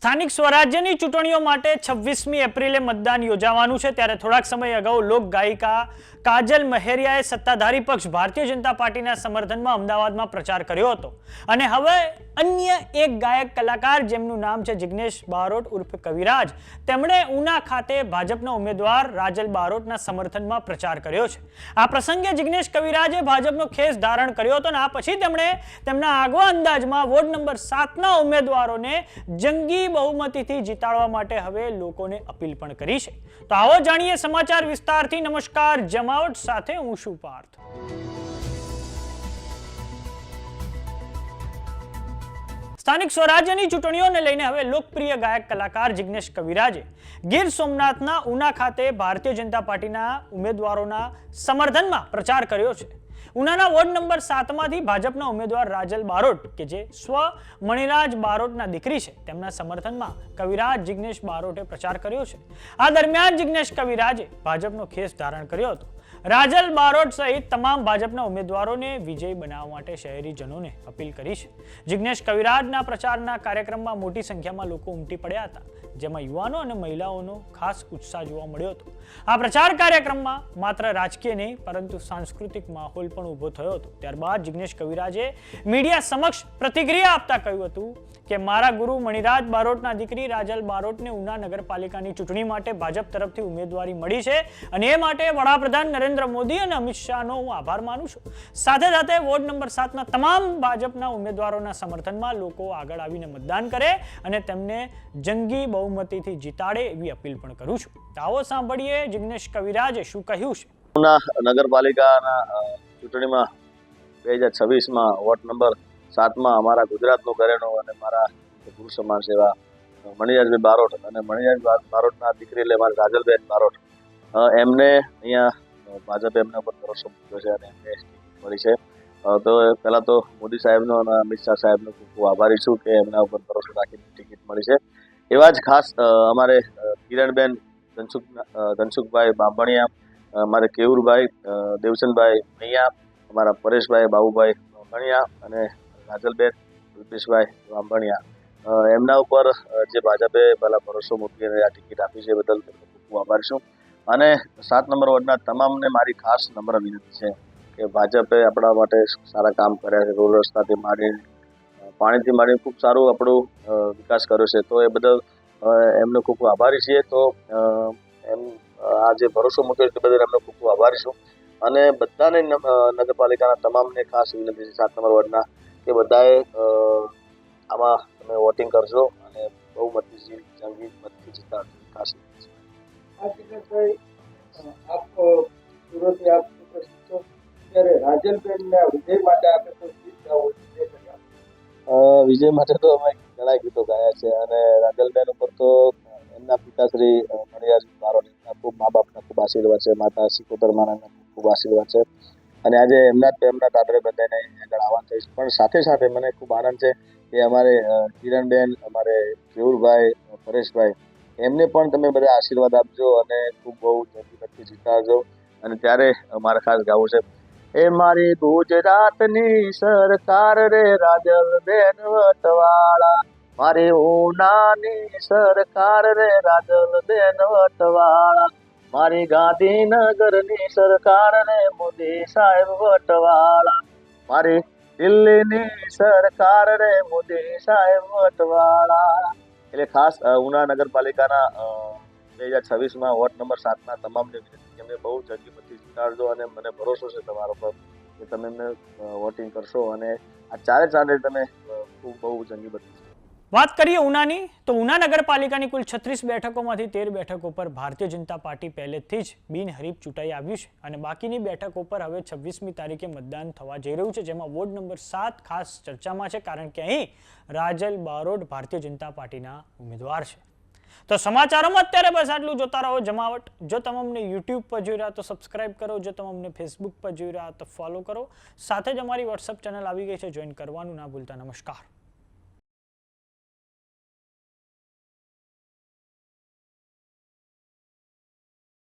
સ્થાનિક સ્વરાજ્યની ચૂંટણીઓ માટે 26મી એપ્રિલે મતદાન યોજાવાનું છે ત્યારે થોડાક સમય અગાઉ લોક ગાયિકા કાજલ મહેરિયાએ સત્તાધારી પક્ષ ભારતીય જનતા પાર્ટીના સમર્થનમાં અમદાવાદમાં પ્રચાર કર્યો હતો અને હવે અન્ય એક ગાયક કલાકાર જેમનું નામ છે જિગ્નેશ બારોટ ઉર્ફ કવિરાજ તેમણે ઉના ખાતે ભાજપના ઉમેદવાર રાજલ બારોટના સમર્થનમાં પ્રચાર કર્યો છે। આ પ્રસંગે જિગ્નેશ કવિરાજે ભાજપનો ખેસ ધારણ કર્યો હતો અને આ પછી તેમણે તેમના આગવા અંદાજમાં વોર્ડ નંબર 7ના ઉમેદવારોને જંગી બહુમતીથી જીતાડવા માટે હવે લોકોને અપીલ પણ કરી છે। તો આવો જાણીએ સમાચાર વિસ્તારથી। નમસ્કાર, જમાવટ સાથે હું છું પાર્થ। સ્થાનિક સ્વરાજ્યની ચૂંટણીઓને લઈને હવે લોકપ્રિય ગાયક કલાકાર જિગ્નેશ કવિરાજે ગીર સોમનાથના ઉના ખાતે ભારતીય જનતા પાર્ટીના ઉમેદવારોના સમર્થનમાં પ્રચાર કર્યો છે। ઉનાના વોર્ડ નંબર 7માંથી ભાજપના ઉમેદવાર રાજલ બારોટ કે જે સ્વ મણિરાજ બારોટના દીકરી છે તેમના સમર્થનમાં કવિરાજ જિગ્નેશ બારોટે પ્રચાર કર્યો છે। આ દરમિયાન જિગ્નેશ કવિરાજે ભાજપનો ખેસ ધારણ કર્યો હતો। રાજલ બારોટ સહિત તમામ ભાજપના ઉમેદવારોને વિજય બનાવવા માટે શહેરીજનોને અપીલ કરી છે। જિગ્નેશ કવિરાજના પ્રચારના કાર્યક્રમમાં મોટી સંખ્યામાં લોકો ઉમટી પડ્યા હતા, જેમાં યુવાનો અને મહિલાઓનો ખાસ ઉત્સાહ જોવા મળ્યો હતો। આ પ્રચાર કાર્યક્રમમાં માત્ર રાજકીય નહીં પરંતુ સાંસ્કૃતિક માહોલ પણ ઊભો થયો હતો। ત્યારબાદ જિગ્નેશ કવિરાજે મીડિયા સમક્ષ પ્રતિક્રિયા આપતા કહ્યું હતું કે મારા ગુરુ મણિરાજ બારોટના દીકરી રાજલ બારોટને ઉના નગરપાલિકાની ચૂંટણી માટે ભાજપ તરફથી ઉમેદવારી મળી છે અને એ માટે વડાપ્રધાન નરેન્દ્ર મોદી અને અમિત શાહનો હું આભાર માનું છું। સાથે સાથે વોર્ડ નંબર 7ના તમામ ભાજપના ઉમેદવારોના સમર્થનમાં લોકો આગળ આવીને મતદાન કરે અને તેમને જંગી બહુમતીથી જીતાડે એવી અપીલ પણ કરું છું। તો આવો સાંભળીએ જિગ્નેશ કવિરાજે શું કહ્યું છે। ઉના નગરપાલિકાના ચૂંટણીમાં 2026માં વોર્ડ નંબર 7માં અમારા ગુજરાતનું ઘરેણું અને મારા ગુરુ સમાન સેવા મણિરાજભાઈ બારોટ અને મણિરાજ બારોટના દીકરી એટલે મારા રાજલબેન બારોટ એમને અહીંયા ભાજપે એમના પર ભરોસો મૂક્યો છે અને એમને મળી છે। તો પહેલાં તો મોદી સાહેબનો અને અમિત શાહ સાહેબનો ખૂબ ખૂબ આભારી છું કે એમના ઉપર ભરોસો રાખીને ટિકિટ મળી છે। એવા જ ખાસ અમારે કિરણબેન ધનસુખભાઈ બાંભણિયા, અમારે કેવુરભાઈ દેવચંદભાઈ મૈયા, અમારા પરેશભાઈ બાબુભાઈ બાંભણિયા અને રાજલબેન રૂપેશભાઈ બાંભણિયા એમના ઉપર જે ભાજપે પહેલાં ભરોસો મૂકીને આ ટિકિટ આપી છે બદલ ખૂબ ખૂબ આભારી છું। અને 7 નંબર વોર્ડના તમામને મારી ખાસ નમ્ર વિનંતી છે કે ભાજપે આપણા માટે સારા કામ કર્યા છે। રોડ રસ્તાથી માંડીને પાણીથી માંડીને ખૂબ સારું આપણું વિકાસ કર્યો છે, તો એ બદલ એમને ખૂબ ખૂબ આભારી છીએ। તો એમ આ જે ભરોસો મૂક્યો તે બદલ એમને ખૂબ ખૂબ આભારી છું અને બધાને નગરપાલિકાના તમામને ખાસ વિનંતી છે 7 નંબર વોર્ડના કે બધાએ આમાં તમે વોટિંગ કરજો અને બહુમતીથી જંગી મતથી જીતાડજો, ખાસ વિનંતી છે। આપ સુરતથી આપ છો ત્યારે રાજલબેનના વિજય માટે આપણે કોઈ ગીત ગાવું વિજય માટે તો અમે ઘણા ગીતો ગાયા છે અને રાજલબેન ઉપર તો એમના પિતાશ્રી મણિરાજ બારોટના ખૂબ મા બાપના ખૂબ આશીર્વાદ છે, માતા સિકોતર માના ખૂબ આશીર્વાદ છે અને આજે એમના દાદરે બધાને આગળ આવવાનું થઈશ। પણ સાથે સાથે મને ખૂબ આનંદ છે કે અમારે કિરણબેન, અમારે કેવુરભાઈ, પરેશભાઈ એમને પણ તમે બધા આશીર્વાદ આપજો અને ખૂબ બહુ જલ્દી જીતાડજો। અને ત્યારે મારે ખાસ ગાવું છે એ મારી ગુજરાતની સરકાર રે રાજલબેન વટવાળા, મારી ઉનાની સરકાર રે રાજલબેન વટવાળા, મારી ગાંધીનગરની સરકાર રે મોદી સાહેબ વટવાળા, મારી દિલ્હીની સરકાર રે મોદી સાહેબ વટવાળા। એટલે ખાસ ઉના નગરપાલિકાના 2026માં વોર્ડ નંબર 7ના તમામને વિનંતી એમને બહુ જંગી મતથી જીતાડજો અને મને ભરોસો છે તમારા પર કે તમે એમને વોટિંગ કરશો અને આ ચારે તમે ખૂબ બહુ જંગી મતથી। વાત કરીએ ઉનાની તો ઉના નગરપાલિકાની કુલ 36 બેઠકોમાંથી 13 બેઠકો પર ભારતીય જનતા પાર્ટી પહેલેથી જ બિનહરીફ ચૂંટાઈ આવ્યું છે અને બાકીની બેઠકો પર હવે 26મી તારીખે મતદાન થવા જઈ રહ્યું છે, જેમાં વોર્ડ નંબર 7 ખાસ ચર્ચામાં છે કારણ કે અહીં રાજલ બારોટ ભારતીય જનતા પાર્ટીના ઉમેદવાર છે। તો સમાચારોમાં અત્યારે બસ આટલું। જોતા રહો જમાવટ। જો તમે અમને યુટ્યુબ પર જોઈ રહ્યા તો સબસ્ક્રાઇબ કરો, જો તમે અમને ફેસબુક પર જોઈ રહ્યા તો ફોલો કરો, સાથે જ અમારી વોટ્સઅપ ચેનલ આવી ગઈ છે, જોઈન કરવાનું ના ભૂલતા। નમસ્કાર।